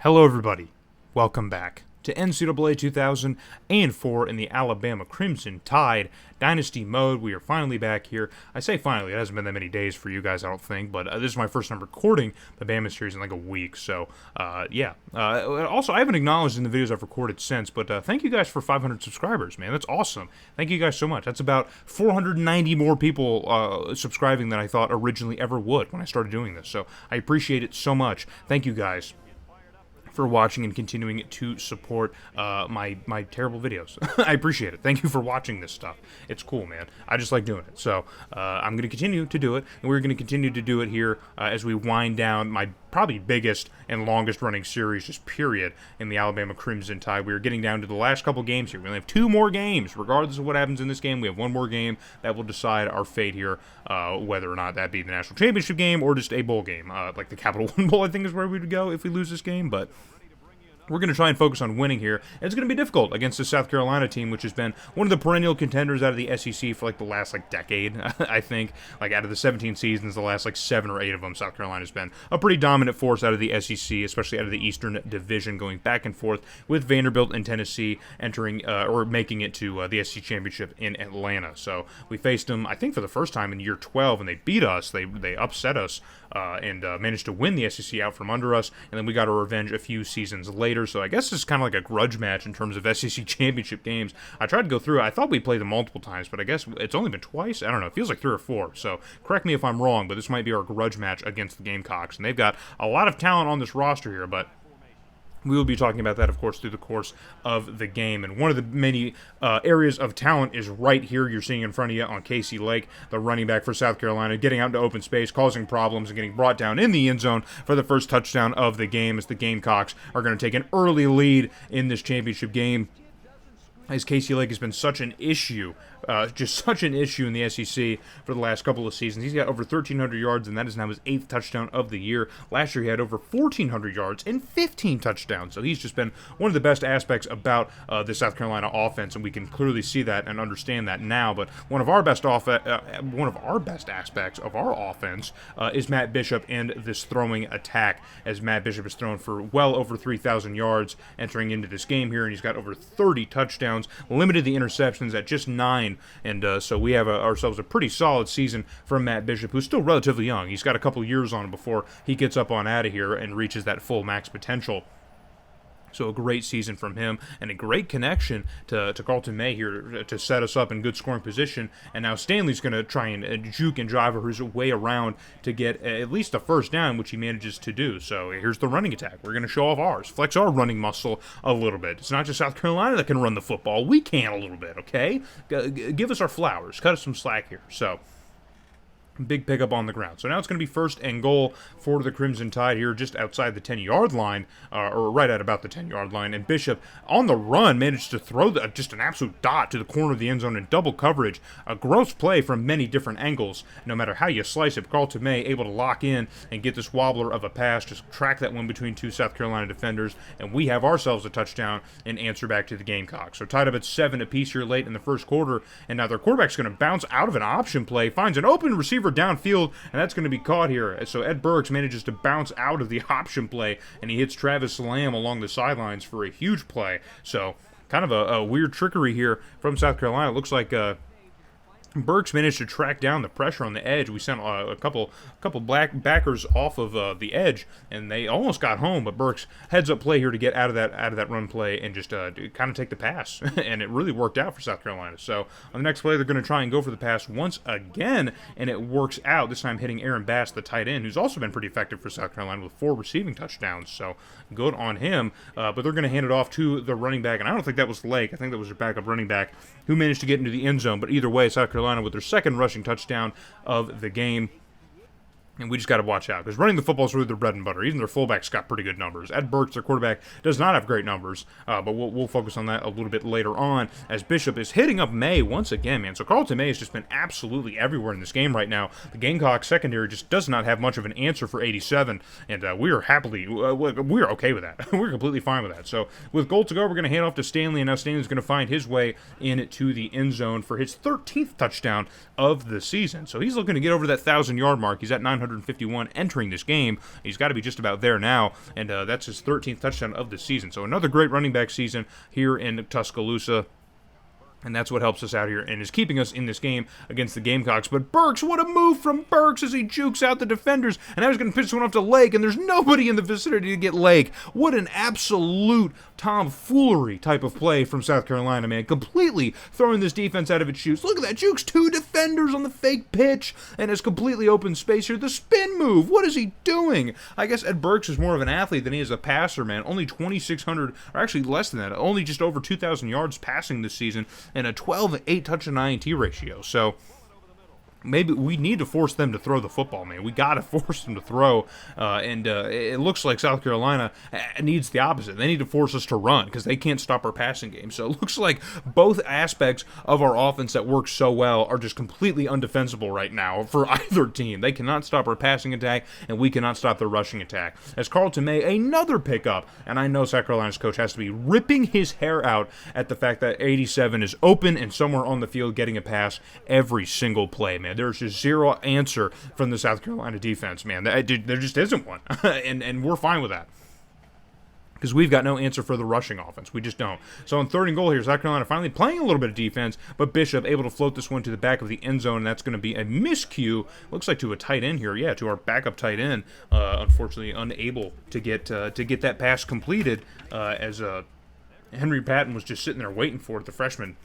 Hello everybody, welcome back to NCAA 2004 in the Alabama Crimson Tide Dynasty mode. We are finally back here. I say finally, it hasn't been that many days for you guys, I don't think, but this is my first time recording the Bama series in like a week, so yeah. Also, I haven't acknowledged in the videos I've recorded since, but thank you guys for 500 subscribers, man. That's awesome. Thank you guys so much. That's about 490 more people subscribing than I thought originally ever would when I started doing this, so I appreciate it so much. Thank you guys for watching and continuing to support my terrible videos. I appreciate it. Thank you for watching this stuff. It's cool, man. I just like doing it. So I'm going to continue to do it, and we're going to continue to do it here as we wind down my probably biggest and longest running series, just period, in the Alabama Crimson Tide. We are getting down to the last couple games here. We only have 2 more games. Regardless of what happens in this game, we have 1 more game that will decide our fate here, whether or not that be the national championship game or just a bowl game. Like the Capital One Bowl, I think, is where we would go if we lose this game, but we're going to try and focus on winning here. It's going to be difficult against the South Carolina team, which has been one of the perennial contenders out of the SEC for like the last decade, I think. Like out of the 17 seasons, the last 7 or 8 of them, South Carolina's been a pretty dominant force out of the SEC, especially out of the Eastern Division, going back and forth with Vanderbilt and Tennessee entering or making it to the SEC Championship in Atlanta. So we faced them, I think, for the first time in year 12, and they beat us. They upset us and managed to win the SEC out from under us, and then we got our revenge a few seasons later. So I guess it's kind of like a grudge match in terms of SEC championship games. I tried to go through it. I thought we played them multiple times, but I guess it's only been twice. I don't know. It feels like 3 or 4. So correct me if I'm wrong, but this might be our grudge match against the Gamecocks. And they've got a lot of talent on this roster here, but we will be talking about that, of course, through the course of the game. And one of the many areas of talent is right here. You're seeing in front of you on Casey Lake, the running back for South Carolina, getting out into open space, causing problems, and getting brought down in the end zone for the first touchdown of the game, as the Gamecocks are going to take an early lead in this championship game, as Casey Lake has been such an issue, just such an issue in the SEC for the last couple of seasons. He's got over 1,300 yards, and that is now his 8th touchdown of the year. Last year he had over 1,400 yards and 15 touchdowns, so he's just been one of the best aspects about the South Carolina offense, and we can clearly see that and understand that now. But one of our best aspects of our offense is Matt Bishop and this throwing attack, as Matt Bishop has thrown for well over 3,000 yards entering into this game here, and he's got over 30 touchdowns. Limited the interceptions at just 9, and so we have ourselves a pretty solid season from Matt Bishop, who's still relatively young. He's got a couple years on him before he gets up on out of here and reaches that full max potential. So a great season from him, and a great connection to Carlton May here to set us up in good scoring position. And now Stanley's going to try and juke and drive his way around to get at least a first down, which he manages to do. So here's the running attack. We're going to show off ours, flex our running muscle a little bit. It's not just South Carolina that can run the football. We can a little bit, okay? Give us our flowers. Cut us some slack here. So big pickup on the ground. So now it's going to be 1st and goal for the Crimson Tide here, just outside the 10-yard line, or right at about the 10-yard line. And Bishop, on the run, managed to throw just an absolute dot to the corner of the end zone in double coverage. A gross play from many different angles, no matter how you slice it. Carlton May able to lock in and get this wobbler of a pass, just track that one between 2 South Carolina defenders, and we have ourselves a touchdown and answer back to the Gamecocks. So tied up at 7 apiece here late in the first quarter, and now their quarterback's going to bounce out of an option play, finds an open receiver downfield, and that's going to be caught here. So Ed Burks manages to bounce out of the option play, and he hits Travis Lamb along the sidelines for a huge play. So kind of a weird trickery here from South Carolina. It looks like Burks managed to track down the pressure on the edge. We sent a couple black backers off of the edge, and they almost got home. But Burks heads up play here to get out of that run play and just kind of take the pass, and it really worked out for South Carolina. So on the next play, they're going to try and go for the pass once again, and it works out. This time hitting Aaron Bass, the tight end, who's also been pretty effective for South Carolina with 4 receiving touchdowns. So good on him. But they're going to hand it off to the running back, and I don't think that was Lake. I think that was their backup running back who managed to get into the end zone. But either way, South Carolina with their 2nd rushing touchdown of the game. And we just got to watch out, because running the football is really their bread and butter. Even their fullbacks got pretty good numbers. Ed Burks, their quarterback, does not have great numbers, but we'll focus on that a little bit later on, as Bishop is hitting up May once again, man. So Carlton May has just been absolutely everywhere in this game right now. The Gamecocks secondary just does not have much of an answer for 87, and we are okay with that. We're completely fine with that. So with goal to go, we're going to hand off to Stanley, and now Stanley's going to find his way into the end zone for his 13th touchdown of the season. So he's looking to get over that 1,000-yard mark. He's at 900 951 entering this game. He's got to be just about there now, and that's his 13th touchdown of the season. So another great running back season here in Tuscaloosa. And that's what helps us out here and is keeping us in this game against the Gamecocks. But Burks, what a move from Burks as he jukes out the defenders. And now he's going to pitch one off to Lake, and there's nobody in the vicinity to get Lake. What an absolute tomfoolery type of play from South Carolina, man. Completely throwing this defense out of its shoes. Look at that. Jukes 2 defenders on the fake pitch and has completely open space here. The spin move. What is he doing? I guess Ed Burks is more of an athlete than he is a passer, man. Only 2,600, or actually less than that. Only just over 2,000 yards passing this season, and a 12-8 touch and INT ratio. So maybe we need to force them to throw the football, man. We got to force them to throw, and it looks like South Carolina needs the opposite. They need to force us to run because they can't stop our passing game. So it looks like both aspects of our offense that work so well are just completely undefensible right now for either team. They cannot stop our passing attack, and we cannot stop their rushing attack. As Carlton May, another pickup, and I know South Carolina's coach has to be ripping his hair out at the fact that 87 is open and somewhere on the field getting a pass every single play, man. There's just zero answer from the South Carolina defense, man. There just isn't one, and we're fine with that because we've got no answer for the rushing offense. We just don't. So on 3rd and goal here, South Carolina finally playing a little bit of defense, but Bishop able to float this one to the back of the end zone, and that's going to be a miscue. Looks like to a tight end here, yeah, to our backup tight end. Unfortunately, unable to get that pass completed as Henry Patton was just sitting there waiting for it, the freshman.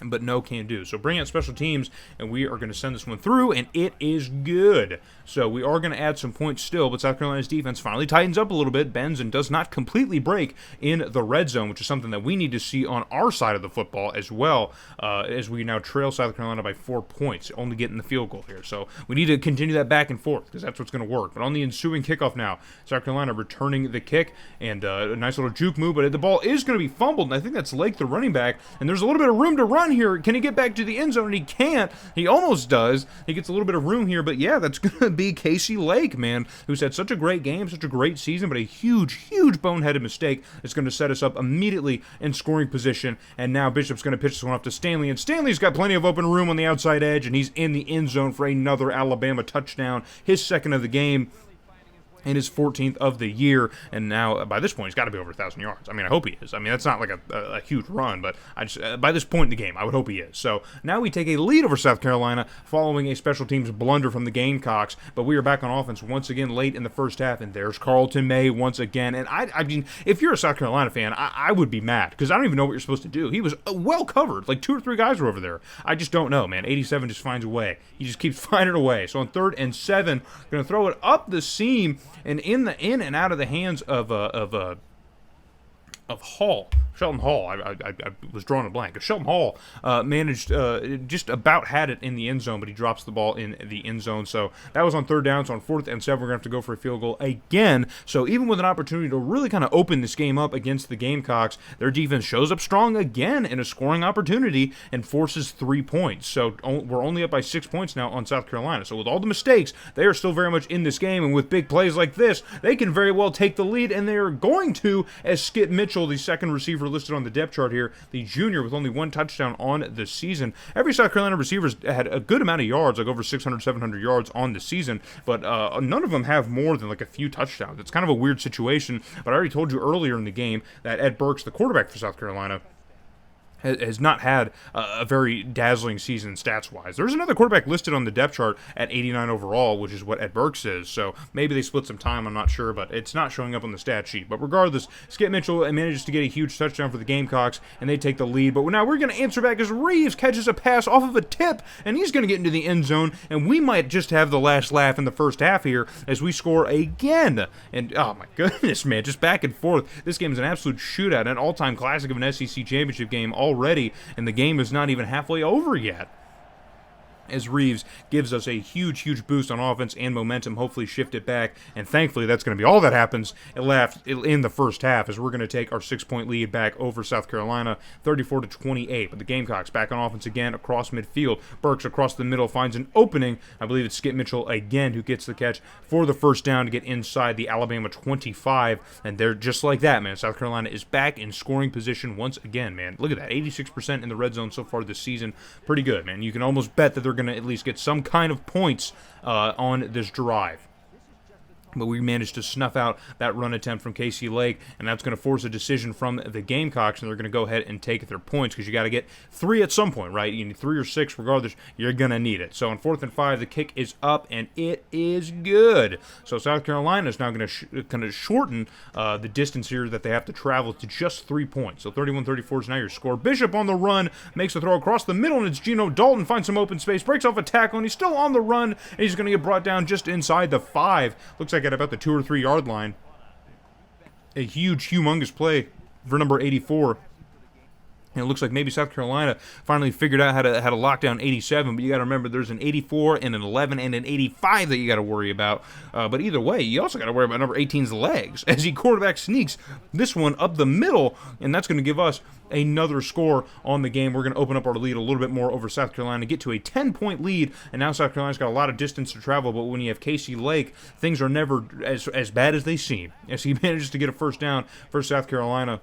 But no can do. So bring out special teams, and we are going to send this one through, and it is good. So we are going to add some points still, but South Carolina's defense finally tightens up a little bit, bends, and does not completely break in the red zone, which is something that we need to see on our side of the football as well, as we now trail South Carolina by 4 points, only getting the field goal here. So we need to continue that back and forth, because that's what's going to work. But on the ensuing kickoff now, South Carolina returning the kick, and a nice little juke move, but the ball is going to be fumbled, and I think that's Lake, the running back, and there's a little bit of room to run here. Can he get back to the end zone? And he can't. He almost does. He gets a little bit of room here, but yeah, that's going to be Casey Lake, man, who's had such a great game, such a great season, but a huge boneheaded mistake that's going to set us up immediately in scoring position. And now Bishop's going to pitch this one off to Stanley, and Stanley's got plenty of open room on the outside edge, and he's in the end zone for another Alabama touchdown, his 2nd of the game, and his 14th of the year, and now by this point he's got to be over 1,000 yards. I mean, I hope he is. I mean, that's not like a huge run, but I just by this point in the game, I would hope he is. So now we take a lead over South Carolina following a special teams blunder from the Gamecocks, but we are back on offense once again late in the first half, and there's Carlton May once again. And I mean, if you're a South Carolina fan, I would be mad because I don't even know what you're supposed to do. He was well covered, like 2 or 3 guys were over there. I just don't know, man. 87 just finds a way. He just keeps finding a way. So on 3rd and 7, going to throw it up the seam and in and out of the hands of Hall. Shelton Hall, I was drawing a blank. Shelton Hall managed, just about had it in the end zone, but he drops the ball in the end zone. So that was on 3rd down. So on 4th and 7, we're going to have to go for a field goal again. So even with an opportunity to really kind of open this game up against the Gamecocks, their defense shows up strong again in a scoring opportunity and forces 3 points. So we're only up by 6 points now on South Carolina. So with all the mistakes, they are still very much in this game. And with big plays like this, they can very well take the lead, and they are going to, as Skip Mitchell, the 2nd receiver listed on the depth chart here, the junior with only 1 touchdown on the season. Every South Carolina receiver's had a good amount of yards, like over 600, 700 yards on the season, but none of them have more than like a few touchdowns. It's kind of a weird situation, but I already told you earlier in the game that Ed Burks, the quarterback for South Carolina, has not had a very dazzling season stats-wise. There's another quarterback listed on the depth chart at 89 overall, which is what Ed Burks is, so maybe they split some time, I'm not sure, but it's not showing up on the stat sheet. But regardless, Skip Mitchell manages to get a huge touchdown for the Gamecocks, and they take the lead. But now we're going to answer back as Reeves catches a pass off of a tip, and he's going to get into the end zone, and we might just have the last laugh in the first half here as we score again. And, oh my goodness, man, just back and forth. This game is an absolute shootout, an all-time classic of an SEC championship game already, and the game is not even halfway over yet, as Reeves gives us a huge boost on offense and momentum, hopefully shift it back, and thankfully that's going to be all that happens in the first half, as we're going to take our 6-point lead back over South Carolina, 34-28. But the Gamecocks back on offense again across midfield. Burks across the middle finds an opening. I believe it's Skip Mitchell again who gets the catch for the first down to get inside the Alabama 25, and they're just like that, man. South Carolina is back in scoring position once again, man. Look at that, 86% in the red zone so far this season. Pretty good, man. You can almost bet that they're going to at least get some kind of points on this drive. But we managed to snuff out that run attempt from Casey Lake, and that's going to force a decision from the Gamecocks, and they're going to go ahead and take their points because you got to get 3 at some point, right? You need 3 or 6, regardless, you're going to need it. So on 4th and 5, the kick is up, and it is good. So South Carolina is now going to shorten the distance here that they have to travel to just 3 points. So 31-34 is now your score. Bishop on the run, makes a throw across the middle, and it's Geno Dalton, finds some open space, breaks off a tackle, and he's still on the run, and he's going to get brought down just inside the 5. Looks like at about the 2 or 3 yard line. A huge, humongous play for number 84. And it looks like maybe South Carolina finally figured out how to lock down 87, but you got to remember there's an 84 and an 11 and an 85 that you got to worry about. But either way, you also got to worry about number 18's legs as he quarterback sneaks this one up the middle, and that's going to give us another score on the game. We're going to open up our lead a little bit more over South Carolina, get to a 10-point lead, and now South Carolina's got a lot of distance to travel, but when you have Casey Lake, things are never as bad as they seem, as he manages to get a first down for South Carolina.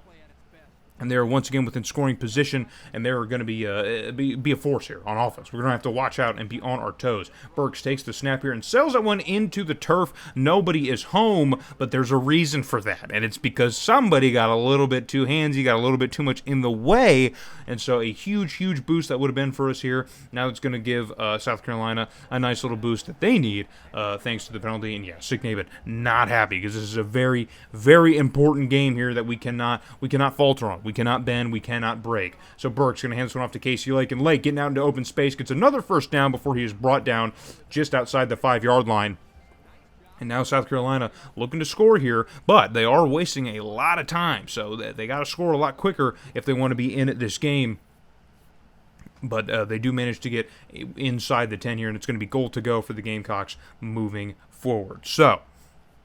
And they're once again within scoring position, and they're going to be a force here on offense. We're going to have to watch out and be on our toes. Burks takes the snap here and sails that one into the turf. Nobody is home, but there's a reason for that, and it's because somebody got a little bit too handsy, got a little bit too much in the way, and so a huge, huge boost that would have been for us here. Now it's going to give South Carolina a nice little boost that they need thanks to the penalty. And yeah, Sick Naven not happy because this is a very, very important game here that we cannot falter on. We cannot bend, we cannot break. So Burke's going to hand this one off to Casey Lake, and Lake getting out into open space gets another first down before he is brought down just outside the 5-yard line. And now South Carolina looking to score here, but they are wasting a lot of time, so they got to score a lot quicker if they want to be in at this game. But they do manage to get inside the 10 here, and it's going to be goal to go for the Gamecocks moving forward. So,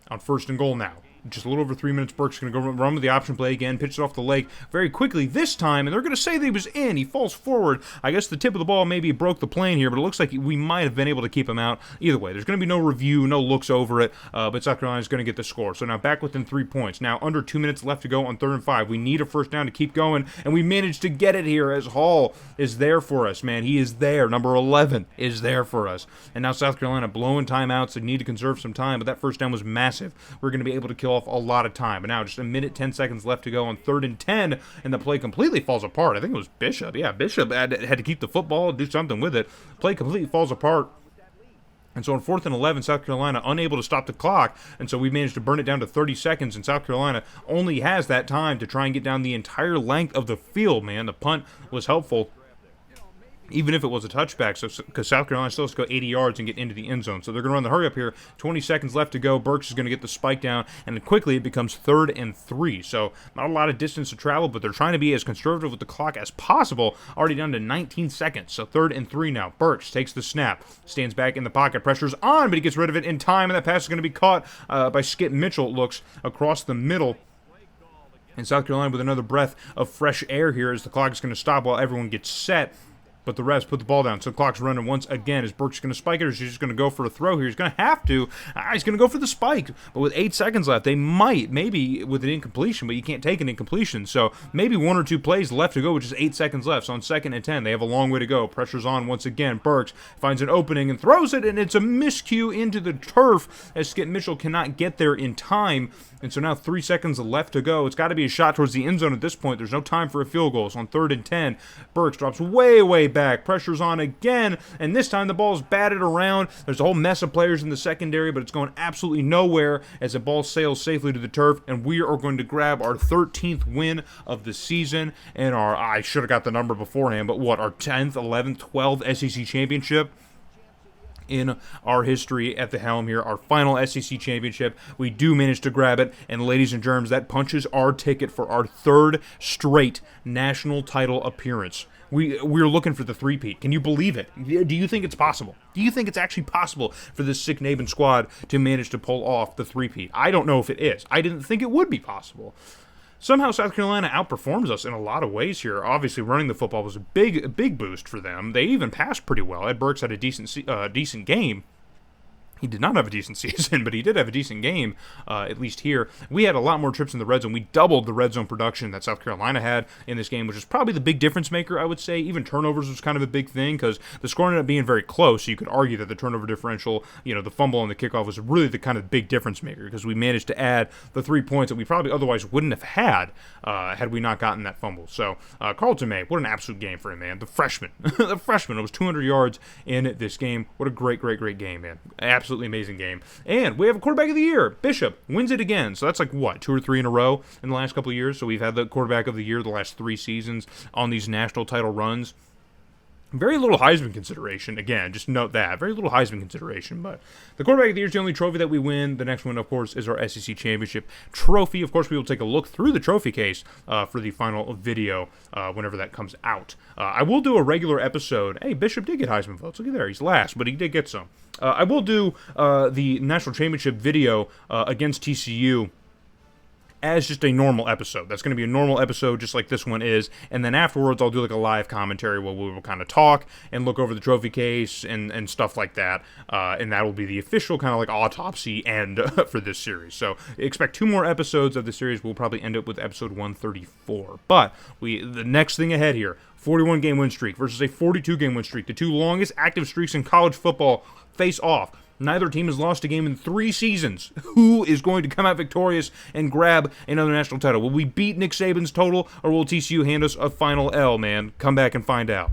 on 1st and goal now. Just a little over 3 minutes, Burke's going to go run with the option play again, pitches off the Lake very quickly this time, and they're going to say that he was in. He falls forward. I guess the tip of the ball maybe broke the plane here, but it looks like we might have been able to keep him out. Either way, there's going to be no review, no looks over it, but South Carolina's going to get the score. So now back within 3 points. Now under 2 minutes left to go on 3rd and 5. We need a first down to keep going, and we managed to get it here as Hall is there for us, man. He is there. Number 11 is there for us. And now South Carolina blowing timeouts. They need to conserve some time, but that first down was massive. We're going to be able to kill off a lot of time. But now just a minute, 10 seconds left to go on 3rd and 10, and the play completely falls apart. I think it was Bishop. Yeah, Bishop had to keep the football, do something with it. Play completely falls apart. And so on 4th and 11, South Carolina unable to stop the clock, and so we managed to burn it down to 30 seconds, and South Carolina only has that time to try and get down the entire length of the field, man. The punt was helpful, even if it was a touchback, so because South Carolina still has to go 80 yards and get into the end zone. So they're going to run the hurry up here. 20 seconds left to go. Burks is going to get the spike down, and then quickly it becomes 3rd and 3. So not a lot of distance to travel, but they're trying to be as conservative with the clock as possible. Already down to 19 seconds. So 3rd and 3 now. Burks takes the snap, stands back in the pocket, pressures on, but he gets rid of it in time, and that pass is going to be caught by Skip Mitchell. It looks across the middle. And South Carolina with another breath of fresh air here as the clock is going to stop while everyone gets set. But the refs put the ball down, so the clock's running once again. Is Burks going to spike it, or is he just going to go for a throw here? He's going to have to. He's going to go for the spike. But with 8 seconds left, they might, maybe with an incompletion, but you can't take an incompletion. So maybe 1 or 2 plays left to go, which is 8 seconds left. So on 2nd and 10, they have a long way to go. Pressure's on once again. Burks finds an opening and throws it, and it's a miscue into the turf as Skip Mitchell cannot get there in time. And so now 3 seconds left to go. It's got to be a shot towards the end zone at this point. There's no time for a field goal. So on 3rd and 10, Burks drops way, way back. Pressure's on again, and this time the ball's batted around. There's a whole mess of players in the secondary, but it's going absolutely nowhere as the ball sails safely to the turf, and we are going to grab our 13th win of the season and I should have got the number beforehand, but what, our 10th, 11th, 12th SEC championship in our history at the helm here. Our final SEC championship. We do manage to grab it, and ladies and germs, that punches our ticket for our 3rd straight national title appearance. We're looking for the three-peat. Can you believe it? Do you think it's possible? Do you think it's actually possible for this Sick Naven squad to manage to pull off the three-peat? I don't know if it is. I didn't think it would be possible. Somehow South Carolina outperforms us in a lot of ways here. Obviously, running the football was a big boost for them. They even passed pretty well. Ed Burks had a decent game. He did not have a decent season, but he did have a decent game, at least here. We had a lot more trips in the red zone. We doubled the red zone production that South Carolina had in this game, which is probably the big difference maker, I would say. Even turnovers was kind of a big thing because the score ended up being very close, so you could argue that the turnover differential, the fumble and the kickoff was really the kind of big difference maker because we managed to add the 3 points that we probably otherwise wouldn't have had we not gotten that fumble. So Carlton May, what an absolute game for him, man. The freshman. The freshman. It was 200 yards in this game. What a great, great, great game, man. Absolutely amazing game. And we have a quarterback of the year. Bishop wins it again. So that's like, 2 or 3 in a row in the last couple of years. So we've had the quarterback of the year the last 3 seasons on these national title runs. Very little Heisman consideration. Again, just note that. Very little Heisman consideration. But the quarterback of the year is the only trophy that we win. The next one, of course, is our SEC Championship trophy. Of course, we will take a look through the trophy case for the final video whenever that comes out. I will do a regular episode. Hey, Bishop did get Heisman votes. Look at there. He's last, but he did get some. I will do the National Championship video against TCU as just a normal episode. That's going to be a normal episode just like this one is, and then afterwards I'll do like a live commentary where we will kind of talk and look over the trophy case and stuff like that, and that will be the official kind of like autopsy end for this series. So expect 2 more episodes of the series. We'll probably end up with episode 134, but the next thing ahead here, 41 game win streak versus a 42 game win streak. The 2 longest active streaks in college football face off. Neither team has lost a game in 3 seasons. Who is going to come out victorious and grab another national title? Will we beat Nick Saban's total, or will TCU hand us a final L, man? Come back and find out.